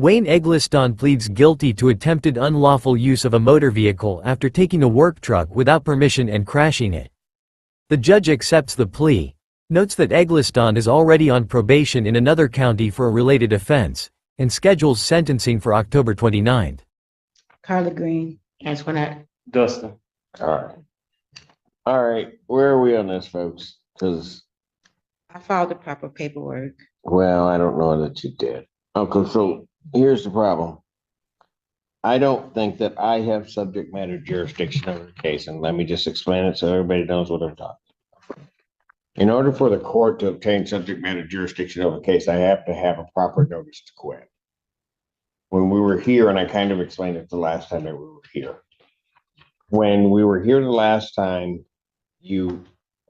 Wayne Egliston pleads guilty to attempted unlawful use of a motor vehicle after taking a work truck without permission and crashing it. The judge accepts the plea, notes that Egliston is already on probation in another county for a related offense, and schedules sentencing for October 29. Carla Green. Antoinette. Dustin. All right, where are we on this, folks? Because, I filed the proper paperwork. well, I don't know that you did. Okay, so here's the problem. I don't think that I have subject matter jurisdiction over the case, and let me just explain it so everybody knows what I'm talking about. In order for the court to obtain subject matter jurisdiction over the case, I have to have a proper notice to quit. When we were here, and I kind of explained it the last time that we were here. When we were here the last time, you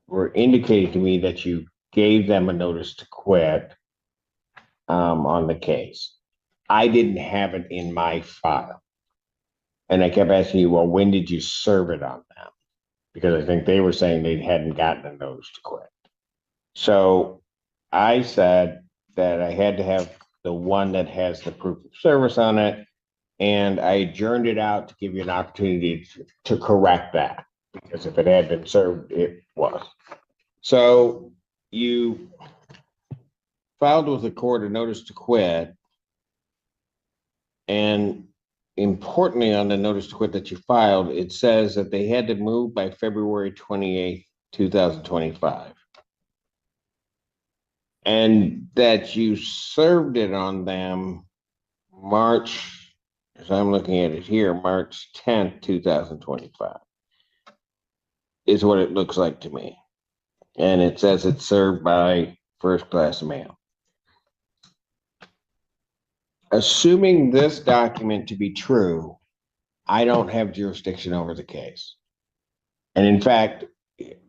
were indicating to me that you gave them a notice to quit on the case. I didn't have it in my file. And I kept asking you, well, when did you serve it on them? Because I think they were saying they hadn't gotten a notice to quit. So I said that I had to have the one that has the proof of service on it. And I adjourned it out to give you an opportunity to correct that. Because if it had been served, it was. So you filed with the court a notice to quit. And importantly, on the notice to quit that you filed, it says that they had to move by February 28th, 2025. And that you served it on them March, as I'm looking at it here, March 10th, 2025. Is what it looks like to me. And it says it's served by first class mail. Assuming this document to be true, I don't have jurisdiction over the case. And in fact,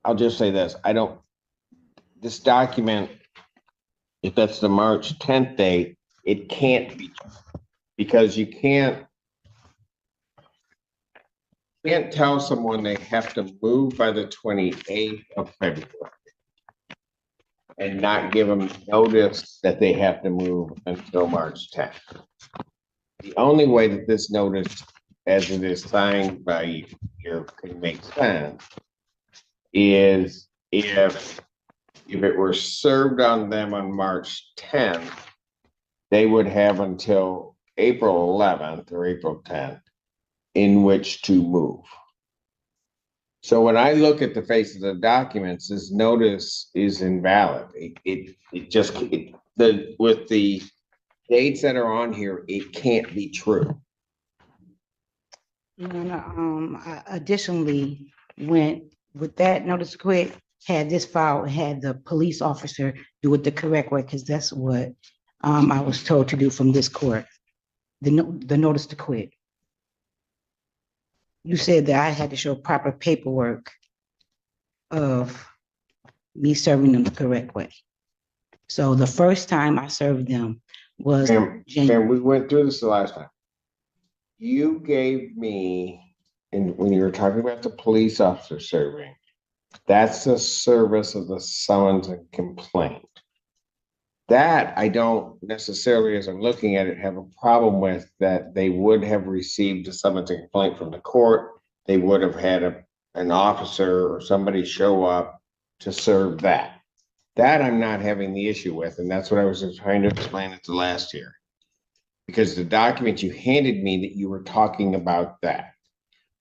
I'll just say this, this document, if that's the March 10th date, it can't be true. Because you can't tell someone they have to move by the 28th of February and not give them notice that they have to move until March 10th. The only way that this notice, as it is signed by you, can make sense is if it were served on them on March 10th, they would have until April 11th or April 10th in which to move. So when I look at the face of the documents, this notice is invalid. With the dates that are on here, it can't be true. Additionally, went with that notice to quit, had this file, had the police officer do it the correct way, because that's what I was told to do from this court. The notice to quit. You said that I had to show proper paperwork of me serving them the correct way. So the first time I served them was January. And we went through this the last time. You gave me, and when you were talking about the police officer serving, that's the service of the summons and complaint. That I don't necessarily, as I'm looking at it, have a problem with, that they would have received a summons and complaint from the court. They would have had an officer or somebody show up to serve that. That I'm not having the issue with, and that's what I was trying to explain at the last year. Because the document you handed me, that you were talking about that.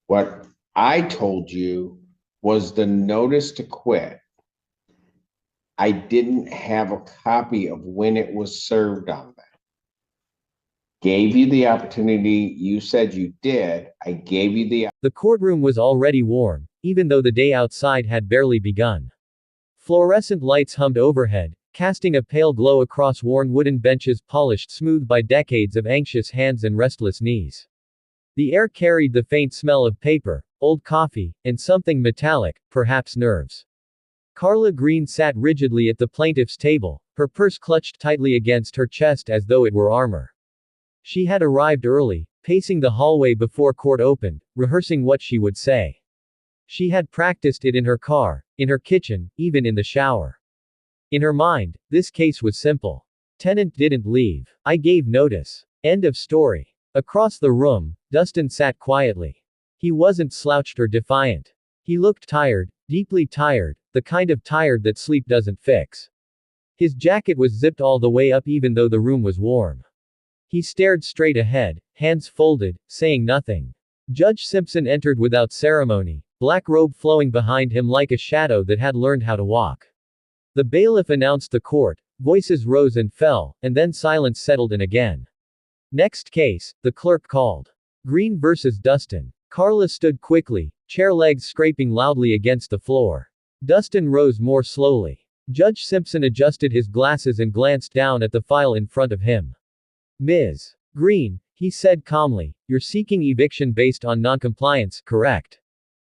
What I told you was the notice to quit. I didn't have a copy of when it was served on them. Gave you the opportunity, you said you did, I gave you The courtroom was already warm, even though the day outside had barely begun. Fluorescent lights hummed overhead, casting a pale glow across worn wooden benches polished smooth by decades of anxious hands and restless knees. The air carried the faint smell of paper, old coffee, and something metallic, perhaps nerves. Carla Green sat rigidly at the plaintiff's table, her purse clutched tightly against her chest as though it were armor. She had arrived early, pacing the hallway before court opened, rehearsing what she would say. She had practiced it in her car, in her kitchen, even in the shower. In her mind, this case was simple. Tenant didn't leave. I gave notice. End of story. Across the room, Dustin sat quietly. He wasn't slouched or defiant. He looked tired, deeply tired, the kind of tired that sleep doesn't fix. His jacket was zipped all the way up even though the room was warm. He stared straight ahead, hands folded, saying nothing. Judge Simpson entered without ceremony, black robe flowing behind him like a shadow that had learned how to walk. The bailiff announced the court, voices rose and fell, and then silence settled in again. Next case, the clerk called. Green versus Dustin. Carla stood quickly, chair legs scraping loudly against the floor. Dustin rose more slowly. Judge Simpson adjusted his glasses and glanced down at the file in front of him. Ms. Green, he said calmly, you're seeking eviction based on noncompliance, correct?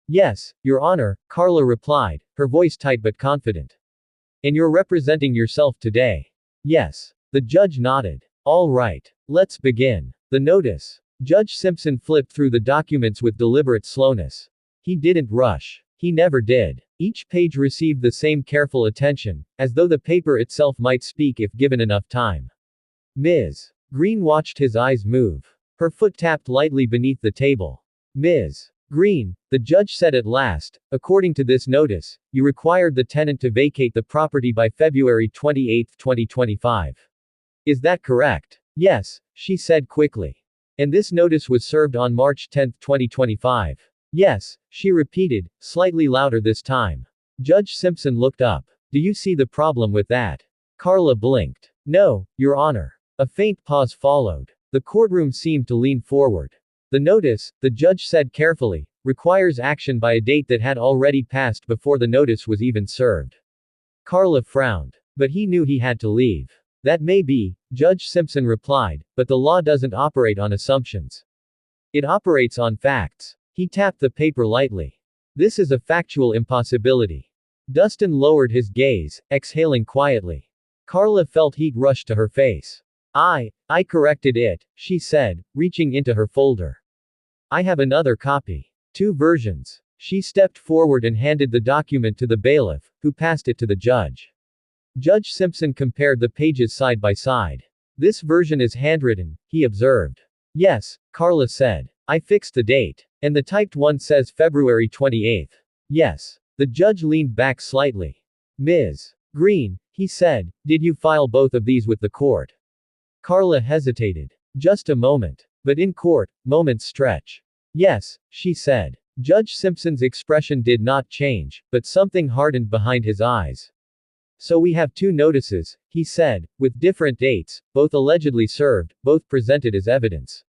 Yes, Your Honor, Carla replied, her voice tight but confident. And you're representing yourself today? Yes. The judge nodded. All right. Let's begin. The notice. Judge Simpson flipped through the documents with deliberate slowness. He didn't rush. He never did. Each page received the same careful attention, as though the paper itself might speak if given enough time. Ms. Green watched his eyes move. Her foot tapped lightly beneath the table. Ms. Green, the judge said at last, according to this notice, you required the tenant to vacate the property by February 28, 2025. Is that correct? Yes, she said quickly. And this notice was served on March 10, 2025. Yes, she repeated, slightly louder this time. Judge Simpson looked up. Do you see the problem with that? Carla blinked. No, Your Honor. A faint pause followed. The courtroom seemed to lean forward. The notice, the judge said carefully, requires action by a date that had already passed before the notice was even served. Carla frowned. But he knew he had to leave. That may be, Judge Simpson replied, but the law doesn't operate on assumptions. It operates on facts. He tapped the paper lightly. This is a factual impossibility. Dustin lowered his gaze, exhaling quietly. Carla felt heat rush to her face. I corrected it, she said, reaching into her folder. I have another copy. 2 versions. She stepped forward and handed the document to the bailiff, who passed it to the judge. Judge Simpson compared the pages side by side. This version is handwritten, he observed. Yes, Carla said. I fixed the date. And the typed one says February 28. Yes. The judge leaned back slightly. Ms. Green, he said, did you file both of these with the court? Carla hesitated. Just a moment. But in court, moments stretch. Yes, she said. Judge Simpson's expression did not change, but something hardened behind his eyes. So we have 2 notices, he said, with different dates, both allegedly served, both presented as evidence.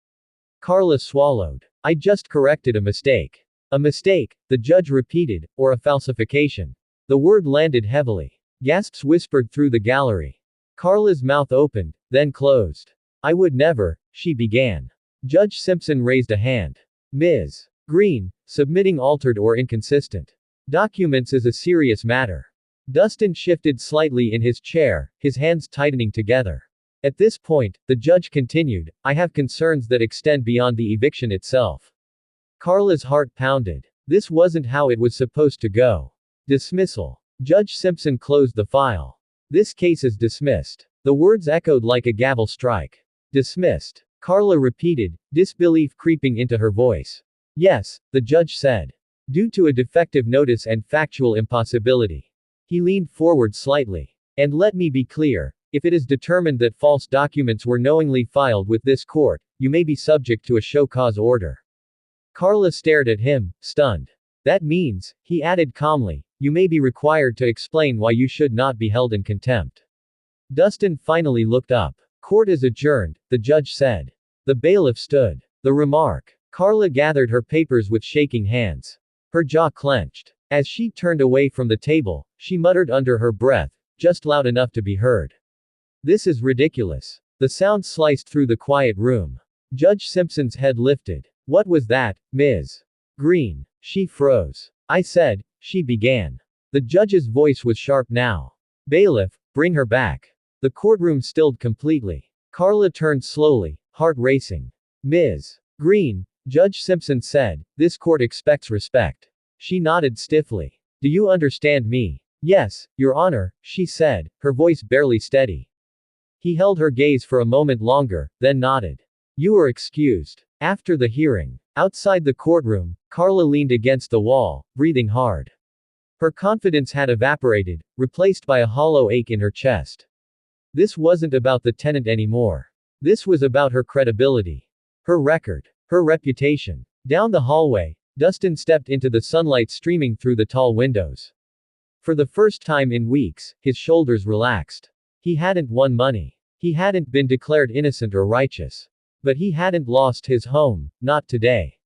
Carla swallowed. I just corrected a mistake. A mistake, the judge repeated, or a falsification. The word landed heavily. Gasps whispered through the gallery. Carla's mouth opened, then closed. I would never, she began. Judge Simpson raised a hand. Ms. Green, submitting altered or inconsistent documents is a serious matter. Dustin shifted slightly in his chair, his hands tightening together. At this point, the judge continued, I have concerns that extend beyond the eviction itself. Carla's heart pounded. This wasn't how it was supposed to go. Dismissal. Judge Simpson closed the file. This case is dismissed. The words echoed like a gavel strike. Dismissed. Carla repeated, disbelief creeping into her voice. Yes, the judge said. Due to a defective notice and factual impossibility. He leaned forward slightly. And let me be clear, if it is determined that false documents were knowingly filed with this court, you may be subject to a show cause order. Carla stared at him, stunned. That means, he added calmly, you may be required to explain why you should not be held in contempt. Dustin finally looked up. Court is adjourned, the judge said. The bailiff stood. The remark. Carla gathered her papers with shaking hands. Her jaw clenched. As she turned away from the table, she muttered under her breath, just loud enough to be heard. This is ridiculous. The sound sliced through the quiet room. Judge Simpson's head lifted. What was that, Ms. Green? She froze. I said, she began. The judge's voice was sharp now. Bailiff, bring her back. The courtroom stilled completely. Carla turned slowly, heart racing. Ms. Green, Judge Simpson said, this court expects respect. She nodded stiffly. Do you understand me? Yes, Your Honor, she said, her voice barely steady. He held her gaze for a moment longer, then nodded. You are excused. After the hearing. Outside the courtroom, Carla leaned against the wall, breathing hard. Her confidence had evaporated, replaced by a hollow ache in her chest. This wasn't about the tenant anymore. This was about her credibility. Her record. Her reputation. Down the hallway, Dustin stepped into the sunlight streaming through the tall windows. For the first time in weeks, his shoulders relaxed. He hadn't won money. He hadn't been declared innocent or righteous. But he hadn't lost his home, not today.